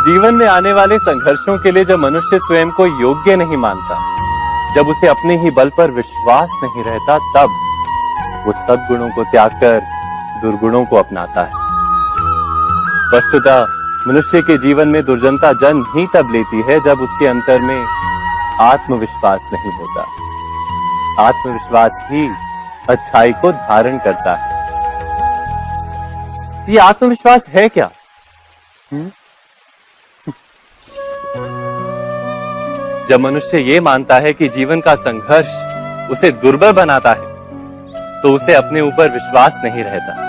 जीवन में आने वाले संघर्षों के लिए जब मनुष्य स्वयं को योग्य नहीं मानता, जब उसे अपने ही बल पर विश्वास नहीं रहता, तब वो सद्गुणों को त्याग कर दुर्गुणों को अपनाता है। वस्तुतः मनुष्य के जीवन में दुर्जनता जन्म ही तब लेती है जब उसके अंतर में आत्मविश्वास नहीं होता। आत्मविश्वास ही अच्छाई को धारण करता है। ये आत्मविश्वास है क्या? जब मनुष्य ये मानता है कि जीवन का संघर्ष उसे दुर्बल बनाता है, तो उसे अपने ऊपर विश्वास नहीं रहता।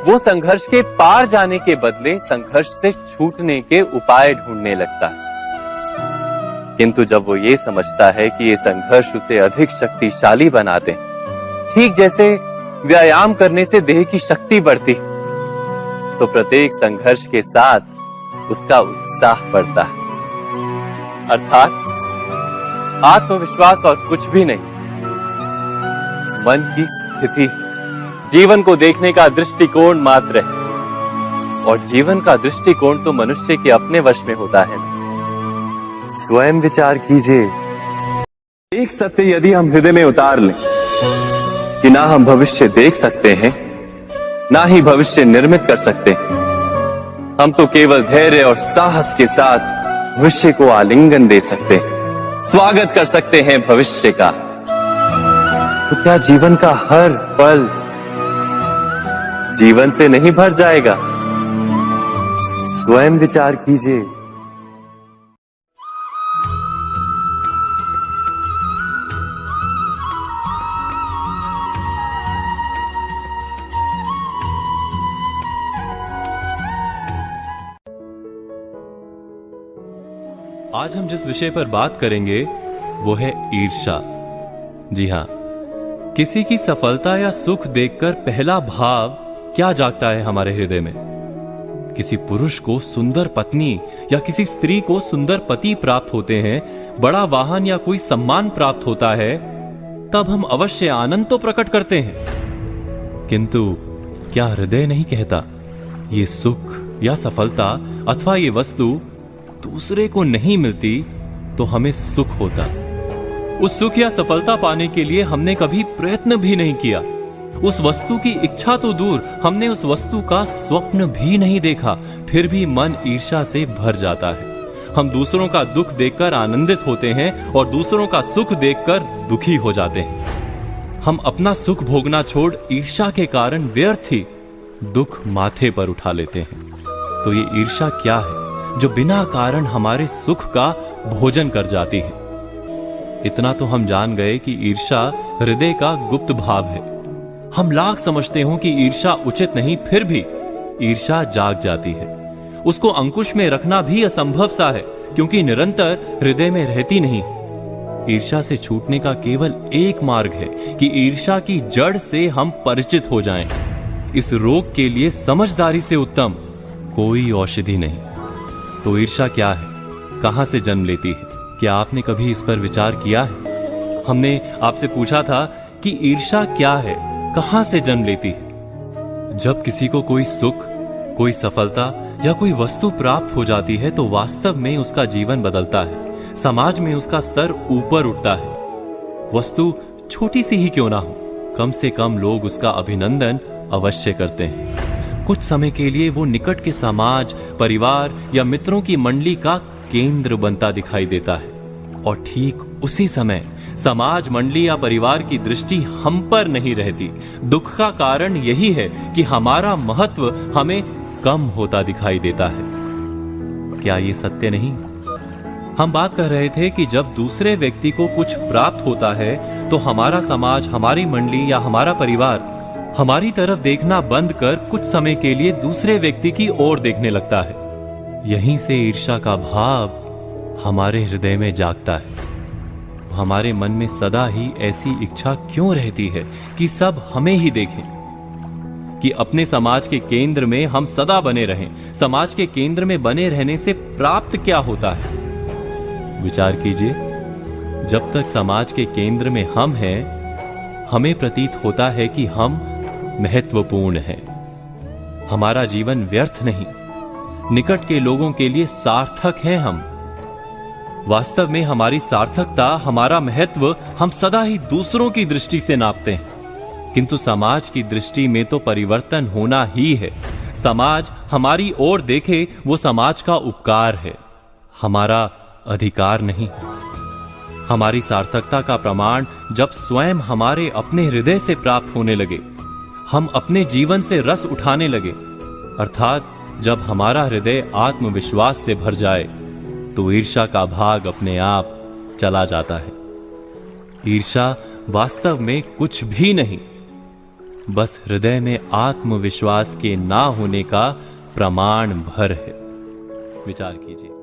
वो संघर्ष के पार जाने के बदले संघर्ष से छूटने के उपाय ढूंढने लगता है। किंतु जब वो ये समझता है कि ये संघर्ष उसे अधिक शक्तिशाली बनाते हैं, ठीक जैसे व्यायाम करने से देह की शक्ति बढ़ती, तो प्रत्येक संघर्ष के साथ उसका उत्साह बढ़ता है। अर्थात आत्मविश्वास और कुछ भी नहीं, मन की स्थिति, जीवन को देखने का दृष्टिकोण मात्र है। और जीवन का दृष्टिकोण तो मनुष्य के अपने वश में होता है। स्वयं विचार कीजिए। एक सत्य यदि हम हृदय में उतार लें कि ना हम भविष्य देख सकते हैं, ना ही भविष्य निर्मित कर सकते हैं, हम तो केवल धैर्य और साहस के साथ भविष्य को आलिंगन दे सकते हैं, स्वागत कर सकते हैं भविष्य का। तो क्या जीवन का हर पल जीवन से नहीं भर जाएगा? स्वयं विचार कीजिए। आज हम जिस विषय पर बात करेंगे वो है ईर्ष्या। जी हाँ, किसी की सफलता या सुख देखकर पहला भाव क्या जागता है हमारे हृदय में? किसी पुरुष को सुंदर पत्नी या किसी स्त्री को सुंदर पति प्राप्त होते हैं, बड़ा वाहन या कोई सम्मान प्राप्त होता है, तब हम अवश्य आनंद तो प्रकट करते हैं। किंतु क्या हृदय नहीं कहता, ये सुख या सफलता अथवा ये वस्तु दूसरे को नहीं मिलती तो हमें सुख होता। उस सुख या सफलता पाने के लिए हमने कभी प्रयत्न भी नहीं किया। उस वस्तु की इच्छा तो दूर, हमने उस वस्तु का स्वप्न भी नहीं देखा, फिर भी मन ईर्ष्या से भर जाता है। हम दूसरों का दुख देखकर आनंदित होते हैं और दूसरों का सुख देखकर दुखी हो जाते हैं। हम अपना सुख भोगना छोड़ ईर्ष्या के कारण व्यर्थ ही दुख माथे पर उठा लेते हैं। तो ये ईर्ष्या क्या है जो बिना कारण हमारे सुख का भोजन कर जाती है? इतना तो हम जान गए कि ईर्ष्या हृदय का गुप्त भाव है। हम लाख समझते हो कि ईर्ष्या उचित नहीं, फिर भी ईर्ष्या जाग जाती है। उसको अंकुश में रखना भी असंभव सा है, क्योंकि निरंतर हृदय में रहती नहीं। ईर्ष्या से छूटने का केवल एक मार्ग है कि ईर्ष्या की जड़ से हम परिचित हो जाएं। इस रोग के लिए समझदारी से उत्तम कोई औषधि नहीं। तो ईर्ष्या क्या है, कहां से जन्म लेती है? क्या आपने कभी इस पर विचार किया है? हमने आपसे पूछा था कि ईर्ष्या क्या है, कहां से जन्म लेती है? जब किसी को कोई सुख, कोई सफलता या कोई वस्तु प्राप्त हो जाती है तो वास्तव में उसका जीवन बदलता है, समाज में उसका स्तर ऊपर उठता है। वस्तु छोटी सी ही क्यों ना हो, कम से कम लोग उसका अभिनंदन अवश्य करते हैं। कुछ समय के लिए वो निकट के समाज, परिवार या मित्रों की मंडली का केंद्र बनता दिखाई देता है, और ठीक उसी समय समाज, मंडली या परिवार की दृष्टि हम पर नहीं रहती। दुख का कारण यही है कि हमारा महत्व हमें कम होता दिखाई देता है। क्या ये सत्य नहीं? हम बात कर रहे थे कि जब दूसरे व्यक्ति को कुछ प्राप्त होता है तो हमारा समाज, हमारी मंडली या हमारा परिवार हमारी तरफ देखना बंद कर कुछ समय के लिए दूसरे व्यक्ति की ओर देखने लगता है। यहीं से ईर्ष्या का भाव हमारे हृदय में जागता है। हमारे मन में सदा ही ऐसी इच्छा क्यों रहती है कि सब हमें ही देखें, कि अपने समाज के केंद्र में हम सदा बने रहें। समाज के केंद्र में बने रहने से प्राप्त क्या होता है? विचार कीजिए। जब तक समाज के केंद्र में हम हैं, हमें प्रतीत होता है कि हम महत्वपूर्ण हैं, हमारा जीवन व्यर्थ नहीं। निकट के लोगों के लिए सार्थक हैं हम। वास्तव में हमारी सार्थकता, हमारा महत्व हम सदा ही दूसरों की दृष्टि से नापते हैं, किंतु समाज की दृष्टि में तो परिवर्तन होना ही है। समाज हमारी ओर देखे वो समाज का उपकार है, हमारा अधिकार नहीं। हमारी सार्थकता का प्रमाण जब स्वयं हमारे अपने हृदय से प्राप्त होने लगे, हम अपने जीवन से रस उठाने लगे, अर्थात जब हमारा हृदय आत्मविश्वास से भर जाए, तो ईर्ष्या का भाग अपने आप चला जाता है। ईर्ष्या वास्तव में कुछ भी नहीं, बस हृदय में आत्मविश्वास के ना होने का प्रमाण भर है। विचार कीजिए।